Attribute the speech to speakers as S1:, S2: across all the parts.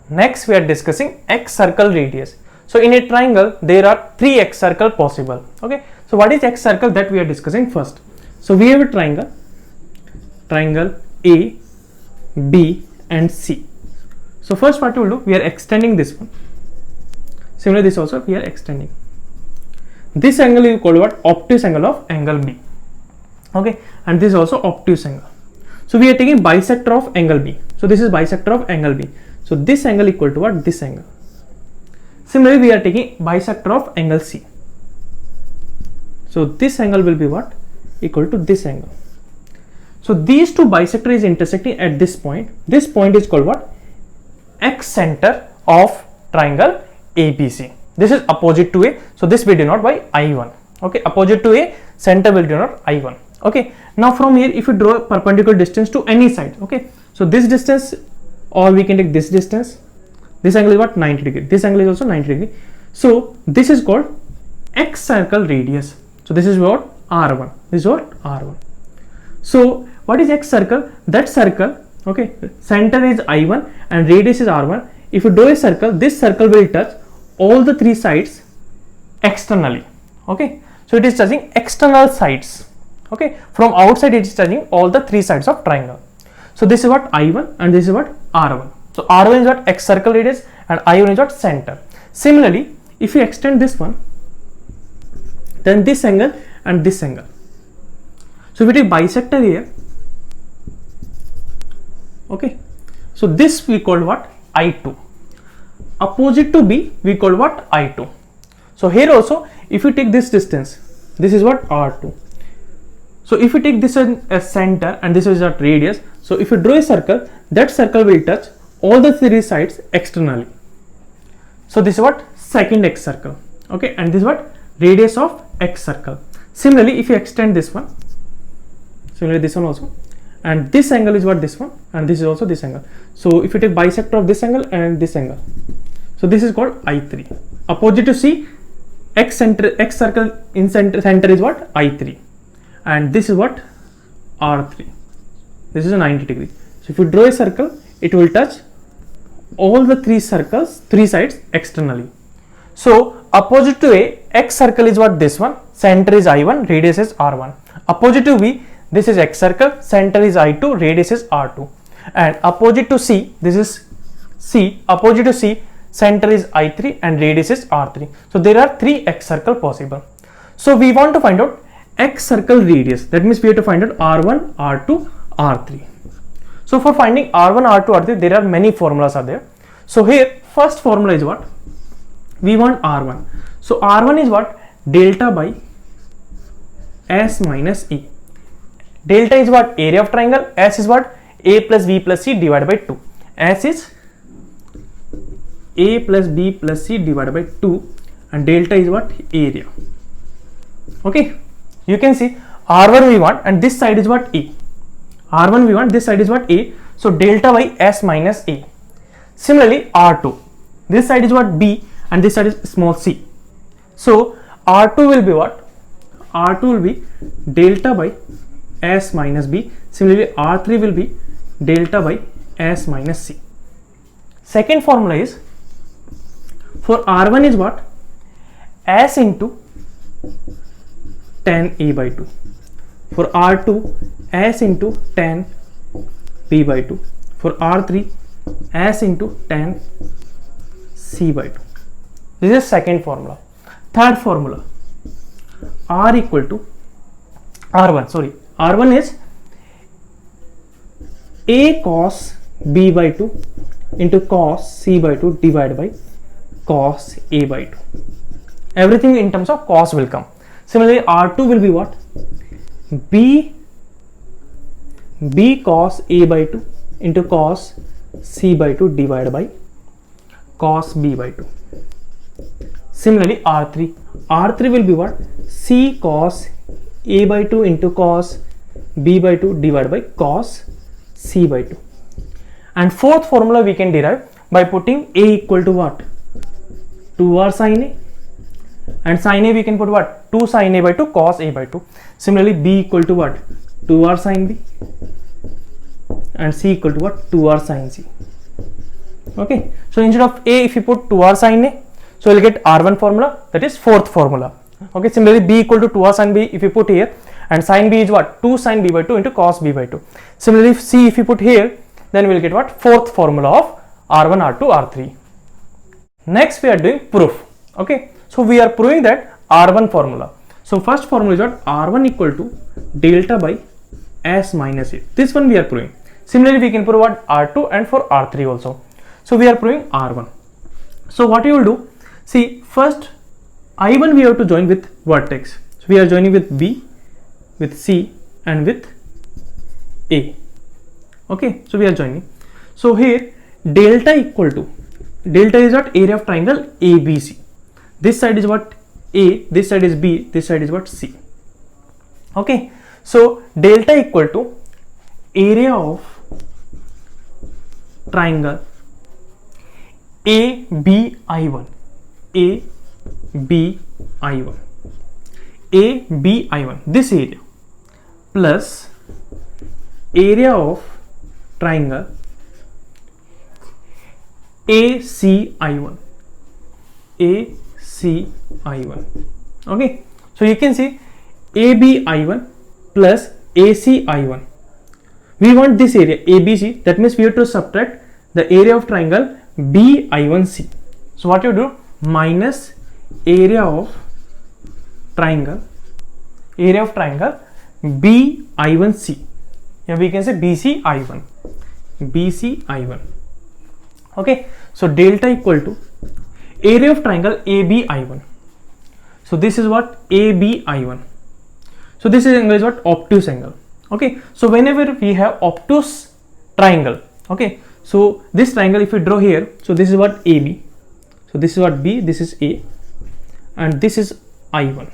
S1: Next, we are discussing x circle radius. So in a triangle, there are 3 x circle possible. Okay. So what is x circle that we are discussing first? So we have a triangle A, B and C. So first what we will do, we are extending this one. Similarly, this also we are extending. This angle is called what? Obtuse angle of angle B. Okay. And this is also obtuse angle. So we are taking bisector of angle B. So this is bisector of angle B. So this angle equal to what? This angle. Similarly, we are taking bisector of angle C. So this angle will be what? Equal to this angle. So these two bisector is intersecting at this point. This point is called what? X center of triangle ABC. This is opposite to A. So this we denote by I1. Okay. Opposite to A, center will denote I1. Okay. Now from here, if you draw a perpendicular distance to any side. Okay. So this distance, or we can take this distance. This angle is what? 90 degree. This angle is also 90 degree. So this is called x circle radius. So this is what? R1. This is what? R1. So what is x circle? That circle, okay, center is I1 and radius is R1. If you draw a circle, this circle will touch all the 3 sides externally. Okay. So it is touching external sides. Okay. From outside it is touching all the 3 sides of triangle. So this is what? I1 and this is what? R1. So R1 is what? X circle radius and I1 is what? Center. Similarly, if you extend this one, then this angle and this angle. So if we take bisector here, okay. So this we call what? I2. Opposite to B we call what? I2. So here also, if you take this distance, this is what? R2. So if you take this as center and this is what? Radius. So if you draw a circle, that circle will touch all the 3 sides externally. So this is what? Second x circle. Okay. And this is what? Radius of x circle. Similarly, if you extend this one, similarly this one also, and this angle is what? This one, and this is also this angle. So if you take bisector of this angle and this angle, so this is called I3. Opposite to C, x circle in center is what? I3, and this is what? R3. This is a 90 degree. So if you draw a circle, it will touch all the 3 sides externally. So opposite to A, x circle is what? This one, center is I1, radius is R1. Opposite to B, this is x circle, center is I2, radius is R2. And opposite to C, this is C, opposite to C, center is I3 and radius is R3. So there are 3 x circle possible. So we want to find out x circle radius. That means we have to find out R1, R2, R3. So for finding R1, R2, R3, there are many formulas are there. So here first formula is what? We want R1. So R1 is what? Delta by S minus E. Delta is what? Area of triangle. S is what? A plus B plus C divided by 2. S is A plus B plus C divided by 2 and delta is what? Area. Okay. You can see R1 we want and this side is what? A. R1 we want, this side is what? A. So delta by S minus A. Similarly R2. This side is what? B and this side is small c. So R2 will be what? R2 will be delta by S minus B. Similarly R3 will be delta by S minus C. Second formula is, for R1 is what? S into tan A by 2. For R2, S into tan B by 2. For R3, S into tan C by 2. This is second formula. Third formula, R equal to R1 is A cos B by 2 into cos C by 2 divided by cos A by 2. Everything in terms of cos will come. Similarly, R2 will be what? B cos A by 2 into cos C by 2 divided by cos B by 2. Similarly, R3 will be what? C cos A by 2 into cos B by 2 divided by cos C by 2. And fourth formula we can derive by putting A equal to what? 2R sin A, and sin A we can put what? 2 sin A by 2 cos A by 2. Similarly, B equal to what? 2r sine b, and c equal to what? 2r sine c. Okay, so instead of a, if you put 2r sine a, so we'll get r1 formula, that is fourth formula. Okay, similarly b equal to 2r sine b if you put here, and sine b is what? 2 sine b by 2 into cos b by 2. Similarly c if you put here, then we'll get what? Fourth formula of r1, r2, r3. Next we are doing proof. Okay, so we are proving that r1 formula. So first formula is what? r1 equal to delta by s minus a. This one we are proving. Similarly we can prove what? r2 and for r3 also. So we are proving r1. So what you will do? See, first I1 we have to join with vertex. So we are joining with B, with C, and with A. Okay, so we are joining. So here delta equal to, delta is what? Area of triangle ABC. This side is what? A, this side is B, this side is what? C. Okay, so delta equal to area of triangle ABI1, ABI1, ABI1, this area, plus area of triangle ACI1, ACI1. Okay, so you can see ABI1 plus ACI1. We want this area ABC, that means we have to subtract the area of triangle BI1C. So what you do? Minus area of triangle BI1C. Yeah, we can say BCI1, BCI1. Okay, so delta equal to area of triangle ABI1. So this is what? ABI1. So this is angle is what? Obtuse angle. Okay, so whenever we have obtuse triangle, okay, so this triangle if we draw here, so this is what? AB. So this is what? B, this is A, and this is I1.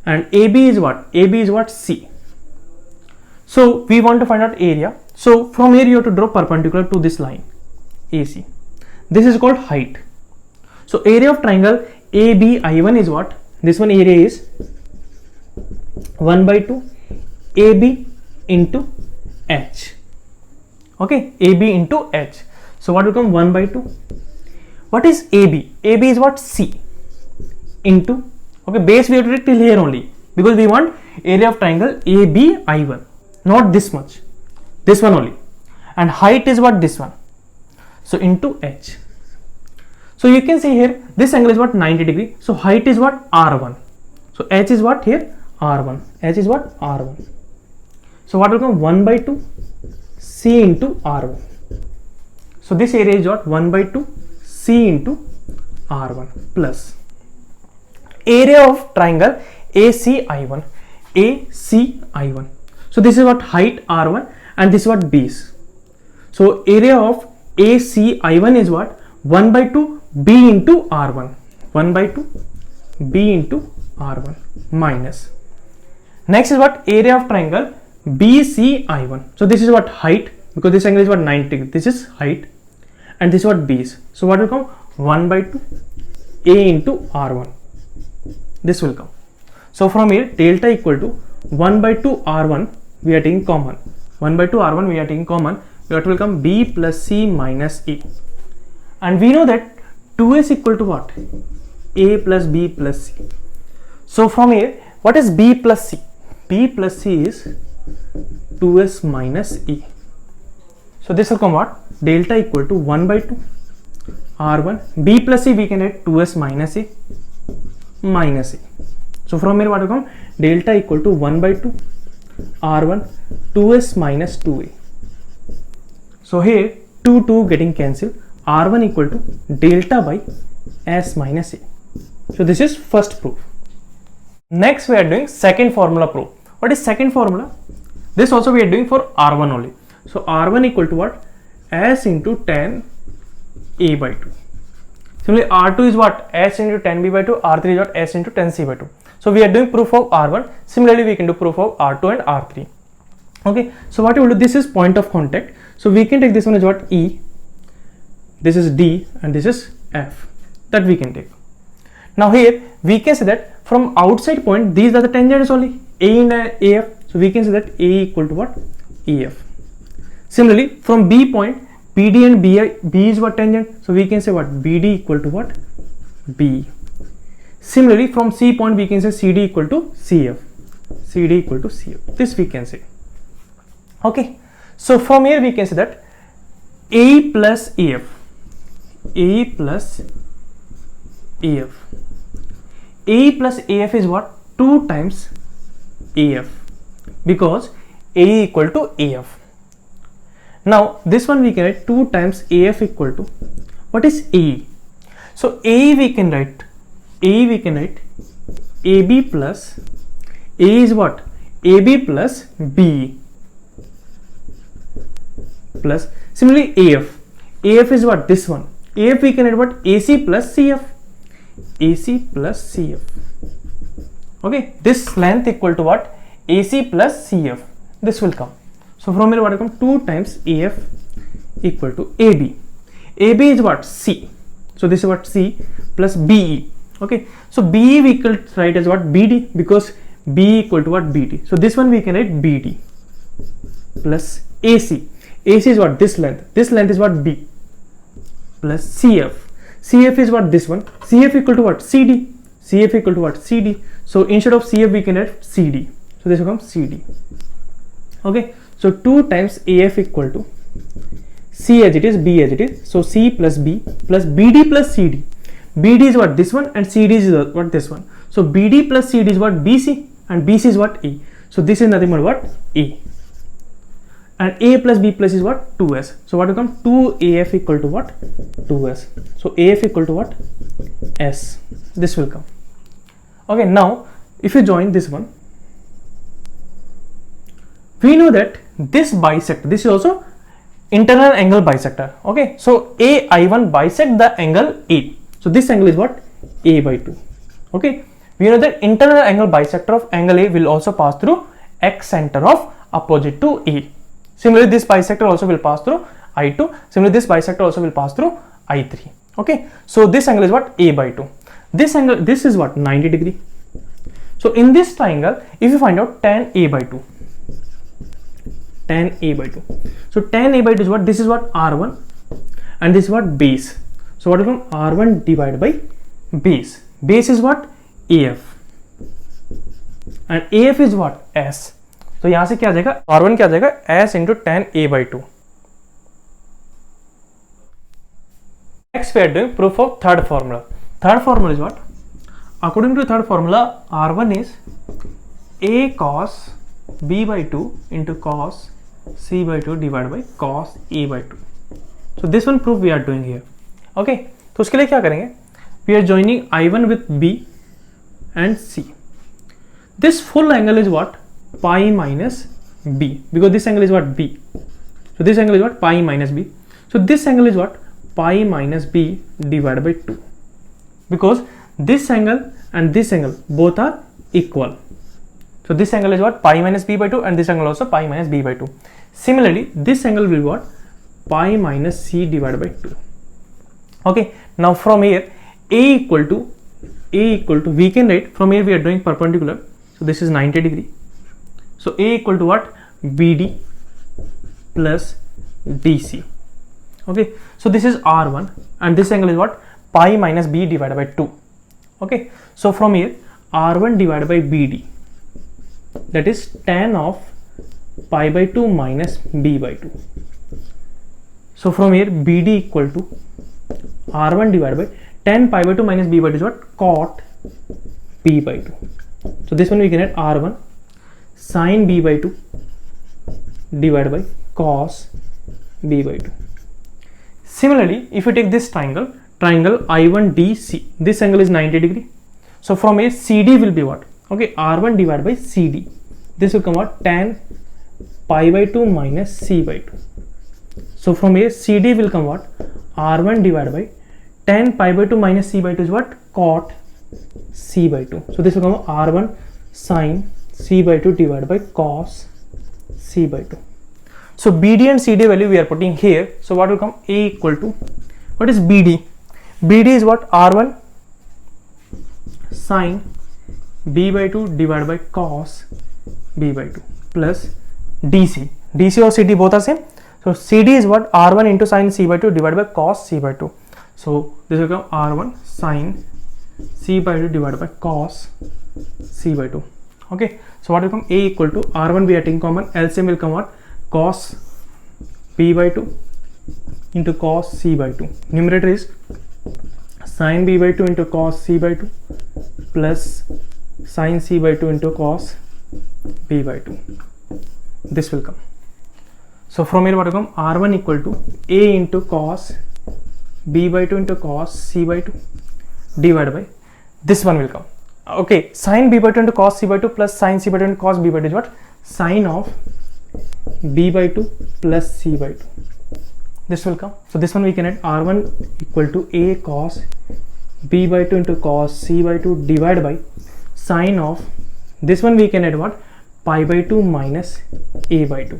S1: And AB is what? AB is what? C. So we want to find out area. So from here you have to draw perpendicular to this line AC. This is called height. So area of triangle ABI1 is what? This one area is 1 by 2 AB into H. Okay, AB into H. So what will come? 1 by 2. What is AB? AB is what? C into, okay, base we have to take till here only, because we want area of triangle ABI1, not this much, this one only, and height is what? This one. So into H. So you can see here this angle is what? 90 degree. So height is what? R1. So H is what here? R1. H is what? R1. So what will come? 1 by 2 C into R1. So this area is what? 1 by 2 C into R1 plus area of triangle ACI1, ACI1. So this is what? Height R1, and this is what? Base. So area of ACI1 is what? 1 by 2 B into R1, 1 by 2 B into R1 minus. Next is what? Area of triangle BCI1. So this is what? Height, because this angle is what? 90 degree. This is height, and this is what? Base. So what will come? 1 by 2 A into R1. This will come. So from here delta equal to 1 by 2 R1 we are taking common. 1 by 2 R1 we are taking common. That will come B plus C minus A. And we know that 2S equal to what? A plus B plus C. So from here, what is B plus C? B plus C is 2S minus A. So this will come what? Delta equal to 1 by 2 R1. B plus C we can write 2S minus A minus A. So from here what will come? Delta equal to 1 by 2 R1 2S minus 2A. So here 2 getting cancelled. R1 equal to delta by S minus A. So this is first proof. Next we are doing second formula proof. What is second formula? This also we are doing for R1 only. So R1 equal to what? S into 10 A by 2. Similarly R2 is what? S into 10B by 2. R3 is what? S into 10C by 2. So we are doing proof of R1. Similarly we can do proof of R2 and R3. Okay. So what you will do? This is point of contact. So we can take this one as what? E. This is D and this is F. That we can take. Now here we can say that from outside point these are the tangents only, A and AF. So we can say that A equal to what? EF. Similarly from B point, BD and B is what? Tangent. So we can say what? BD equal to what? B. Similarly from C point we can say CD equal to CF. CD equal to CF. This we can say. Okay. So from here we can say that A plus AF. A plus AF. A plus AF is what? 2 times AF, because A equal to AF. Now this one we can write 2 times AF equal to what is A. So A we can write AB plus A is what? AB plus B plus similarly AF. AF is what? This one. AF we can write what? AC plus CF. AC plus CF. Okay, this length equal to what? AC plus CF. This will come. So from here what will come? 2 times AF equal to AB. AB is what? C. So this is what? C plus BE. Okay, so BE we can write as what? BD, because B equal to what? BD. So this one we can write BD plus AC. AC is what? This length. This length is what? B plus CF. CF is what? This one. CF equal to what? CD. CF equal to what? CD. So instead of CF we can write CD. So this becomes CD. Okay. So 2 times AF equal to C as it is, B as it is. So C plus B plus BD plus CD. BD is what? This one, and CD is what? This one. So BD plus CD is what? BC, and BC is what? A. So this is nothing but what? A. And A plus B plus is what? 2S. So what will come? 2AF equal to what? 2S. So AF equal to what? S. This will come. Okay, now if you join this one, we know that this bisect, this is also internal angle bisector. Okay, so AI1 bisect the angle A. So this angle is what? A by 2. Okay, we know that internal angle bisector of angle A will also pass through X center of opposite to A. Similarly, this bisector also will pass through I2. Similarly, this bisector also will pass through I3. Okay, so this angle is what? A by 2. This angle, this is what? 90 degree. So in this triangle, if you find out tan A by 2, tan A by 2. So tan A by 2 is what? This is what? R1, and this is what? Base. So what will come? R1 divided by base. Base is what? AF, and AF is what? S. तो यहां से क्या आ जाएगा? R1 क्या आ जाएगा? S into tan A by 2. Next we are doing proof of third formula. Third formula is what? According to third formula, R1 is A cos B by 2 into cos C by 2 divided by cos A by 2. So this one proof we are doing here. Okay, तो उसके लिए क्या करेंगे? We are joining I1 with B and C. This full angle is what? Pi minus B, because this angle is what? B. So this angle is what? Pi minus B. So this angle is what? Pi minus B divided by 2, because this angle and this angle both are equal. So this angle is what? Pi minus B by 2, and this angle also pi minus B by 2. Similarly, this angle will be what? Pi minus C divided by 2. Okay, now from here A equal to we can write, from here we are doing perpendicular, so this is 90 degree. So A equal to what? BD plus DC. Okay, so this is R1, and this angle is what? Pi minus B divided by 2. Okay, so from here R1 divided by BD, that is tan of pi by 2 minus B by 2. So from here BD equal to R1 divided by tan pi by 2 minus B by 2 is what? Cot B by 2. So this one we can add R1 sin B by 2 divided by cos B by 2. Similarly, if you take this triangle I1DC, this angle is 90 degree. So from here CD will be what? Okay, R1 divided by CD. This will come out tan pi by 2 minus C by 2. So from here CD will come what? R1 divided by tan pi by 2 minus C by 2 is what? Cot C by 2. So this will come out R1 sin C by 2 divided by cos C by 2. So BD and CD value we are putting here. So what will come? A equal to, what is BD? BD is what? R1 sine b by 2 divided by cos b by 2 plus dc. dc or cd both are same. So cd is what? r1 into sine c by 2 divided by cos c by 2. So this will become r1 sine c by 2 divided by cos c by 2. Okay, so what will come? A equal to r1 we are taking common, LCM will come what? Cos b by 2 into cos c by 2. Numerator is sin b by 2 into cos c by 2 plus sin c by 2 into cos b by 2. This will come. So from here what will come? r1 equal to a into cos b by 2 into cos c by 2 divided by this one will come. Okay, sin b by 2 into cos c by 2 plus sin c by 2 into cos b by 2 is what? Sin of b by 2 plus c by 2. This will come. So this one we can add r1 equal to a cos b by 2 into cos c by 2 divided by sin of this one we can add what? Pi by 2 minus a by 2.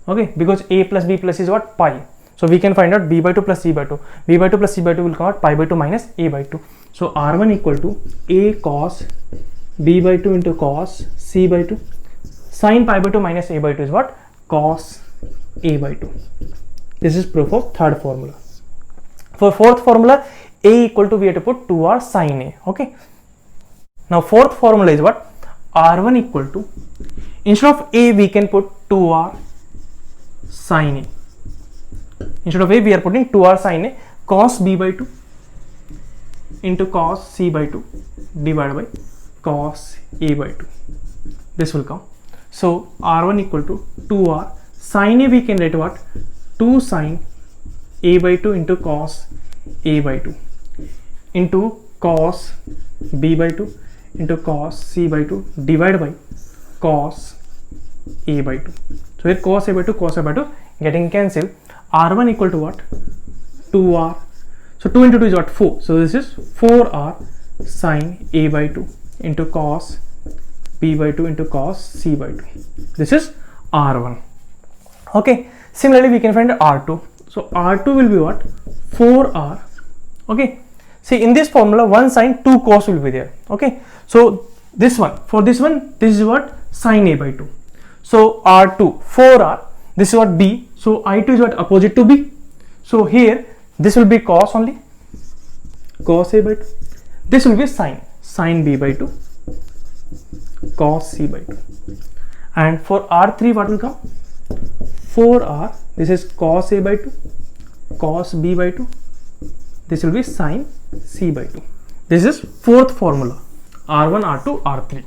S1: Okay, because a plus b plus is what? Pi. So we can find out b by 2 plus c by 2. b by 2 plus c by 2 will come out pi by 2 minus a by 2. So r1 equal to a cos b by 2 into cos c by 2. Sin pi by 2 minus a by 2 is what? Cos a by 2. This is proof of third formula. For fourth formula, a equal to we have to put 2r sin a. Okay. Now fourth formula is what? r1 equal to, instead of a we can put 2r sin a. Instead of a we are putting 2r sin a cos b by 2 into cos c by 2 divided by cos a by 2. This will come. So r1 equal to 2r sin a we can write what? 2 sin a by 2 into cos a by 2 into cos b by 2 into cos c by 2 divided by cos a by 2. So here cos a by 2, cos a by 2 getting cancelled. r1 equal to what? 2r. So 2 into 2 is what? 4. So this is 4r sin a by 2 into cos b by 2 into cos c by 2. This is r1. Okay. Similarly, we can find r2. So r2 will be what? 4r. Okay. See, in this formula, 1 sin 2 cos will be there. Okay. So this one, for this one, this is what? Sin a by 2. So r2 4r. This is what? B. So I2 is what? Opposite to B. So here this will be cos only, cos a by 2. This will be sin b by 2, cos c by 2. And for r3 what will come? 4r. This is cos a by 2, cos b by 2. This will be sin c by 2. This is fourth formula, r1, r2, r3.